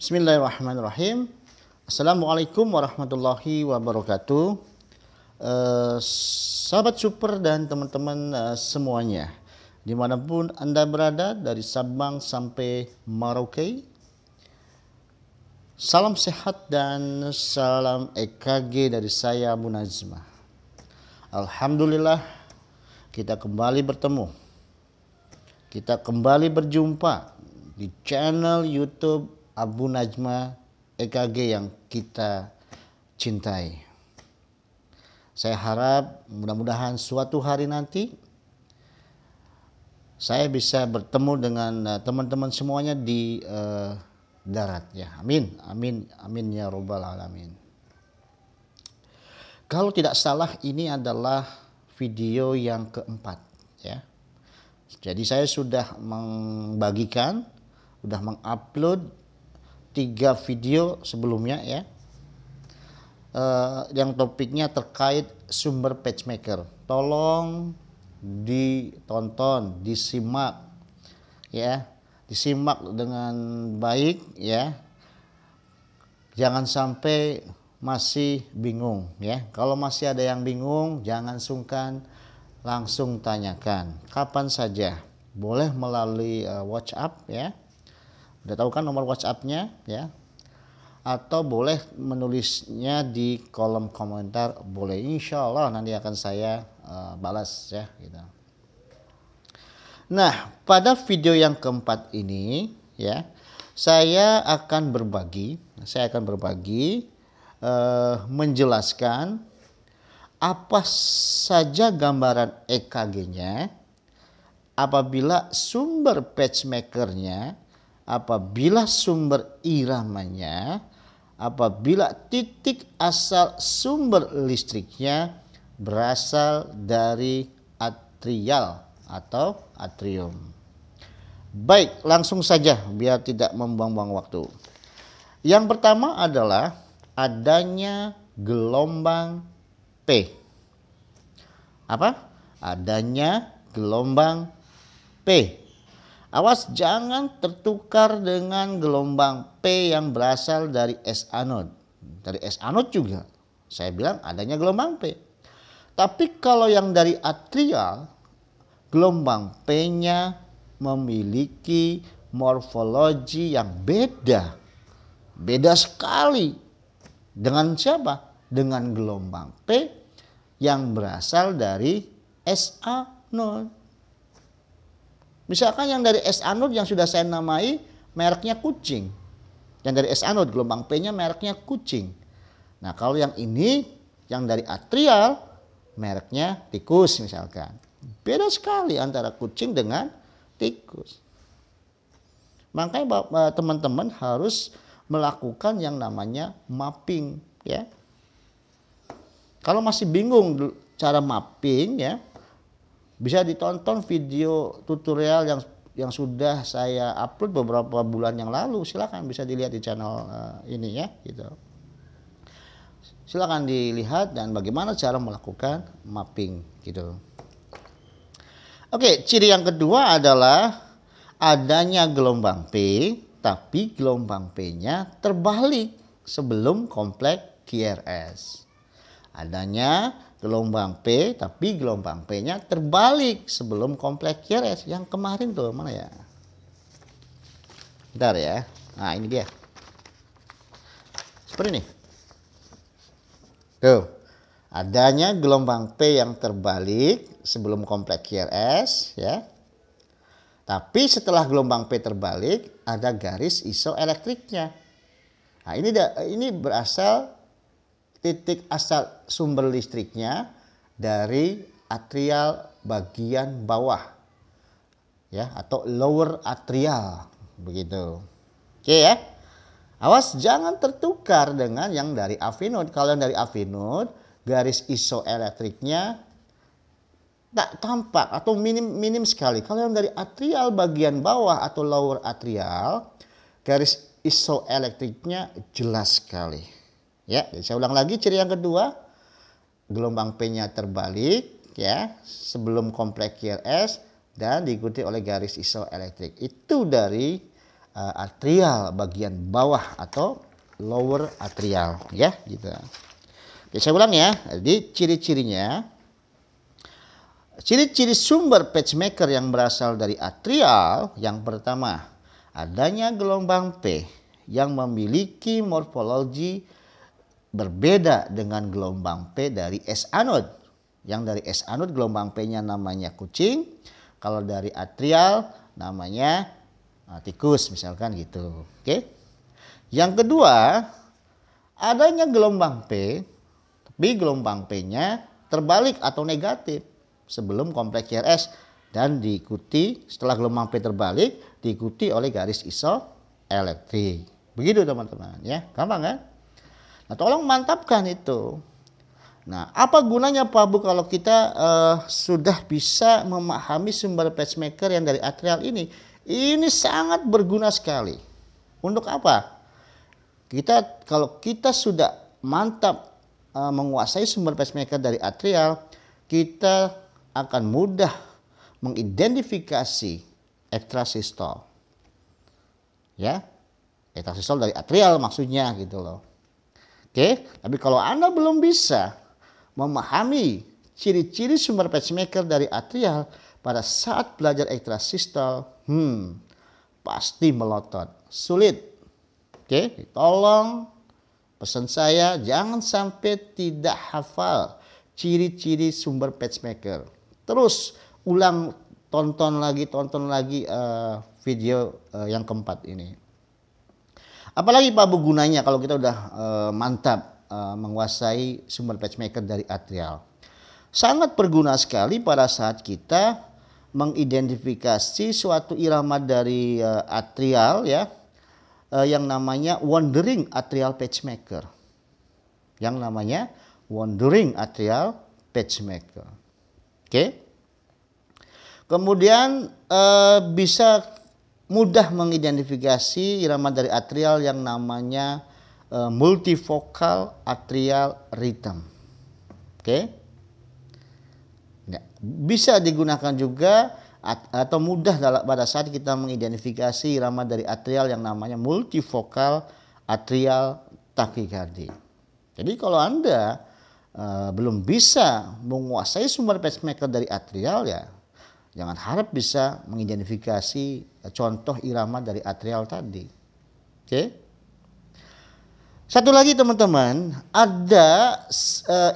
Bismillahirrahmanirrahim. Assalamualaikum warahmatullahi wabarakatuh. Sahabat super dan teman-teman semuanya, dimanapun Anda berada dari Sabang sampai Merauke, salam sehat dan salam EKG dari saya Munazmah. Alhamdulillah kita kembali bertemu, kita kembali berjumpa di channel YouTube Abu Najma EKG yang kita cintai. Saya harap mudah-mudahan suatu hari nanti saya bisa bertemu dengan teman-teman semuanya di darat ya. Amin, amin, amin ya robbal alamin. Kalau tidak salah ini adalah video yang keempat ya. Jadi saya sudah membagikan, sudah mengupload 3 video sebelumnya ya, yang topiknya terkait sumber PageMaker. Tolong ditonton, disimak ya, disimak dengan baik ya. Jangan sampai masih bingung ya. Kalau masih ada yang bingung, jangan sungkan, langsung tanyakan kapan saja. Boleh melalui WhatsApp ya. Udah tahu kan nomor WhatsApp-nya ya, atau boleh menulisnya di kolom komentar, boleh, insya Allah nanti akan saya balas ya gitu. Nah, pada video yang keempat ini ya, saya akan berbagi menjelaskan apa saja gambaran EKG-nya apabila sumber PageMaker-nya, apabila sumber iramanya, apabila titik asal sumber listriknya berasal dari atrial atau atrium. Baik, langsung saja biar tidak membuang-buang waktu. Yang pertama adalah adanya gelombang P. Apa? Adanya gelombang P. Awas jangan tertukar dengan gelombang P yang berasal dari S anode. Dari S anode juga saya bilang adanya gelombang P. Tapi kalau yang dari atrial, gelombang P-nya memiliki morfologi yang beda. Beda sekali. Dengan siapa? Dengan gelombang P yang berasal dari S anode. Misalkan yang dari S anode yang sudah saya namai mereknya kucing. Yang dari S anode gelombang P-nya mereknya kucing. Nah, kalau yang ini yang dari atrial mereknya tikus misalkan. Beda sekali antara kucing dengan tikus. Makanya teman-teman harus melakukan yang namanya mapping ya. Kalau masih bingung cara mapping ya, bisa ditonton video tutorial yang sudah saya upload beberapa bulan yang lalu. Silakan bisa dilihat di channel ini ya gitu. Silakan dilihat dan bagaimana cara melakukan mapping gitu. Oke, ciri yang kedua adalah adanya gelombang P, tapi gelombang P-nya terbalik sebelum kompleks QRS. Adanya gelombang P, tapi gelombang P-nya terbalik sebelum kompleks QRS. Yang kemarin tuh mana ya? Bentar ya. Nah, ini dia. Seperti ini. Tuh. Adanya gelombang P yang terbalik sebelum kompleks QRS ya. Tapi setelah gelombang P terbalik ada garis isoelektriknya. Nah, ini berasal titik asal sumber listriknya dari atrial bagian bawah ya, atau lower atrial begitu. Oke ya. Awas jangan tertukar dengan yang dari AV node. Kalau yang dari AV node garis isoelektriknya tak tampak atau minim sekali. Kalau yang dari atrial bagian bawah atau lower atrial garis isoelektriknya jelas sekali. Ya, saya ulang lagi ciri yang kedua, gelombang P-nya terbalik ya sebelum kompleks QRS dan diikuti oleh garis isoelektrik. Itu dari atrial bagian bawah atau lower atrial, ya gitu. Oke, saya ulang ya. Jadi ciri-cirinya, ciri-ciri sumber pacemaker yang berasal dari atrial, yang pertama, adanya gelombang P yang memiliki morfologi berbeda dengan gelombang P dari S anode. Yang dari S anode gelombang P-nya namanya kucing, kalau dari atrial namanya tikus misalkan gitu. Oke. Yang kedua, adanya gelombang P, tapi gelombang P-nya terbalik atau negatif sebelum kompleks QRS dan diikuti setelah gelombang P terbalik diikuti oleh garis isoelektrik. Begitu teman-teman ya, gampang kan? Nah, tolong mantapkan itu. Nah, apa gunanya Pak Bu kalau kita sudah bisa memahami sumber pacemaker yang dari atrial ini? Ini sangat berguna sekali. Untuk apa? Kalau kita sudah mantap menguasai sumber pacemaker dari atrial, kita akan mudah mengidentifikasi ekstrasistol. Ya, ekstrasistol dari atrial maksudnya gitu loh. Oke, tapi kalau Anda belum bisa memahami ciri-ciri sumber pacemaker dari atrial pada saat belajar ekstrasistol, pasti melotot, sulit. Oke, tolong pesan saya jangan sampai tidak hafal ciri-ciri sumber pacemaker. Terus ulang, tonton lagi video yang keempat ini. Apalagi Pak Bu gunanya kalau kita udah mantap menguasai sumber pacemaker dari atrial. Sangat berguna sekali pada saat kita mengidentifikasi suatu irama dari atrial ya, yang namanya wandering atrial pacemaker. Yang namanya wandering atrial pacemaker. Oke. Kemudian bisa mudah mengidentifikasi irama dari atrial yang namanya multifocal atrial rhythm. Oke. Nah, bisa digunakan juga atau mudah pada saat kita mengidentifikasi irama dari atrial yang namanya multifocal atrial tachycardia. Jadi kalau Anda belum bisa menguasai sumber pacemaker dari atrial ya, jangan harap bisa mengidentifikasi contoh irama dari atrial tadi. Oke. Satu lagi teman-teman, ada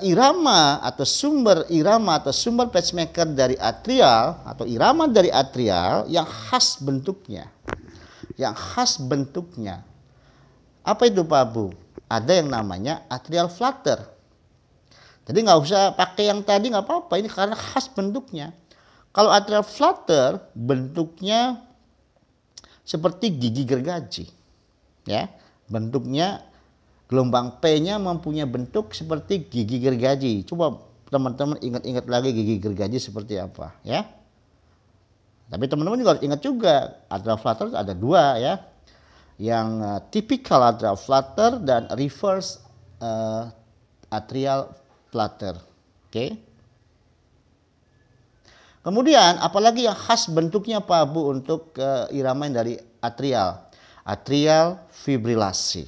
irama atau sumber pacemaker dari atrial atau irama dari atrial yang khas bentuknya. Yang khas bentuknya. Apa itu Pak Bu? Ada yang namanya atrial flutter. Jadi nggak usah pakai yang tadi, nggak apa-apa, ini karena khas bentuknya. Kalau atrial flutter bentuknya seperti gigi gergaji. Ya, bentuknya gelombang P-nya mempunyai bentuk seperti gigi gergaji. Coba teman-teman ingat-ingat lagi gigi gergaji seperti apa ya. Tapi teman-teman juga harus ingat juga atrial flutter ada dua ya. Yang typical atrial flutter dan reverse atrial flutter. Oke. Kemudian apalagi yang khas bentuknya Pak Bu untuk irama dari atrial? Atrial fibrilasi.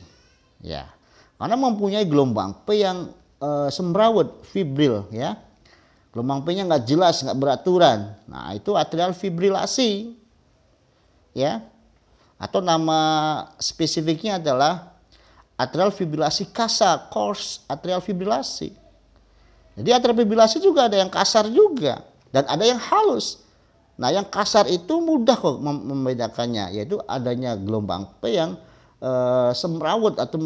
Ya. Karena mempunyai gelombang P yang semrawut, fibril ya. Gelombang P-nya nggak jelas, nggak beraturan. Nah, itu atrial fibrilasi. Ya. Atau nama spesifiknya adalah atrial fibrilasi kasar, coarse atrial fibrilasi. Jadi atrial fibrilasi juga ada yang kasar juga dan ada yang halus. Nah, yang kasar itu mudah kok membedakannya, yaitu adanya gelombang P yang semrawut atau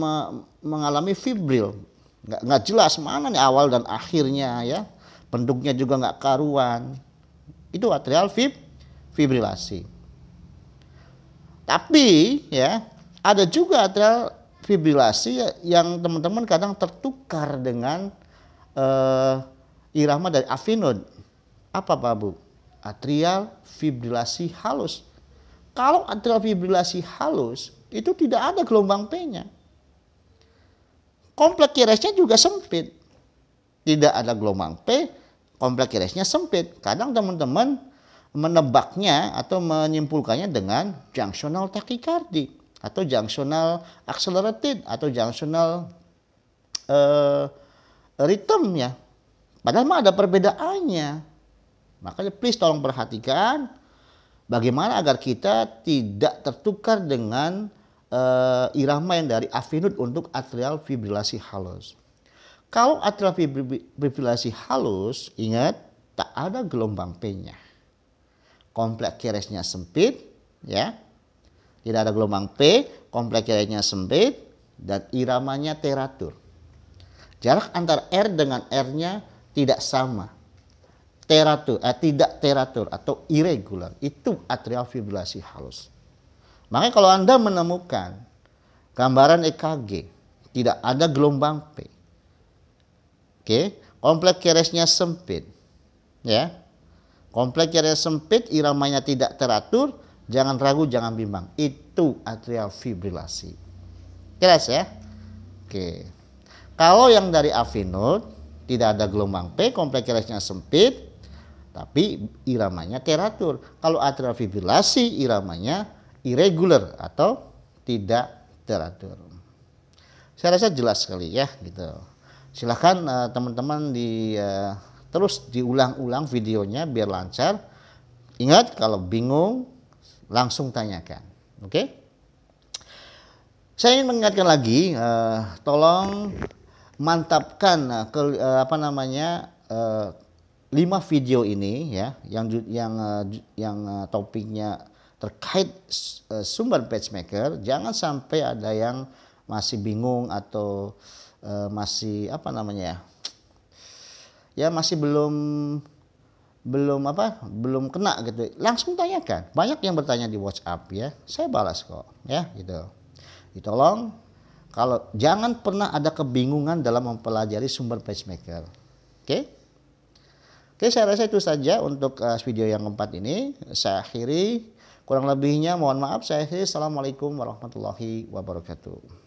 mengalami fibril, nggak jelas mana nih awal dan akhirnya ya, bentuknya juga nggak karuan. Itu atrial fibrilasi. Tapi ya ada juga atrial fibrilasi yang teman-teman kadang tertukar dengan irama dari afinode. Apa Pak Bu? Atrial fibrilasi halus. Kalau atrial fibrilasi halus itu tidak ada gelombang P-nya. Kompleks QRS-nya juga sempit. Tidak ada gelombang P, kompleks QRS-nya sempit. Kadang teman-teman menebaknya atau menyimpulkannya dengan junctional tachycardia atau junctional accelerated atau junctional rhythm ya. Padahal mah ada perbedaannya. Makanya please tolong perhatikan bagaimana agar kita tidak tertukar dengan irama yang dari afinut untuk atrial fibrilasi halus. Kalau atrial fibrilasi halus, ingat tak ada gelombang P-nya. Kompleks QRS-nya sempit, ya. Tidak ada gelombang P, kompleks QRS-nya sempit dan iramanya teratur. Jarak antara R dengan R-nya tidak sama. Tidak teratur atau irregular. Itu atrial fibrilasi halus. Makanya kalau Anda menemukan gambaran EKG tidak ada gelombang P. Oke, kompleks QRS-nya sempit. Ya. Kompleks QRS sempit, iramanya tidak teratur, jangan ragu, jangan bimbang. Itu atrial fibrilasi. Jelas ya? Oke. Kalau yang dari afinut tidak ada gelombang P, kompleks QRS-nya sempit, tapi iramanya teratur. Kalau atrial fibrilasi, iramanya irregular atau tidak teratur. Saya rasa jelas sekali ya, gitu. Silahkan teman-teman terus diulang-ulang videonya biar lancar. Ingat, kalau bingung langsung tanyakan. Oke? Saya ingin mengingatkan lagi, tolong mantapkan 5 video ini ya, yang topiknya terkait sumber pacemaker. Jangan sampai ada yang masih bingung atau masih masih belum kena gitu. Langsung tanyakan. Banyak yang bertanya di WhatsApp ya. Saya balas kok ya gitu. Tolong kalau jangan pernah ada kebingungan dalam mempelajari sumber pacemaker. Oke? Oke, saya rasa itu saja untuk video yang keempat ini. Saya akhiri. Kurang lebihnya mohon maaf. Saya akhiri. Assalamualaikum warahmatullahi wabarakatuh.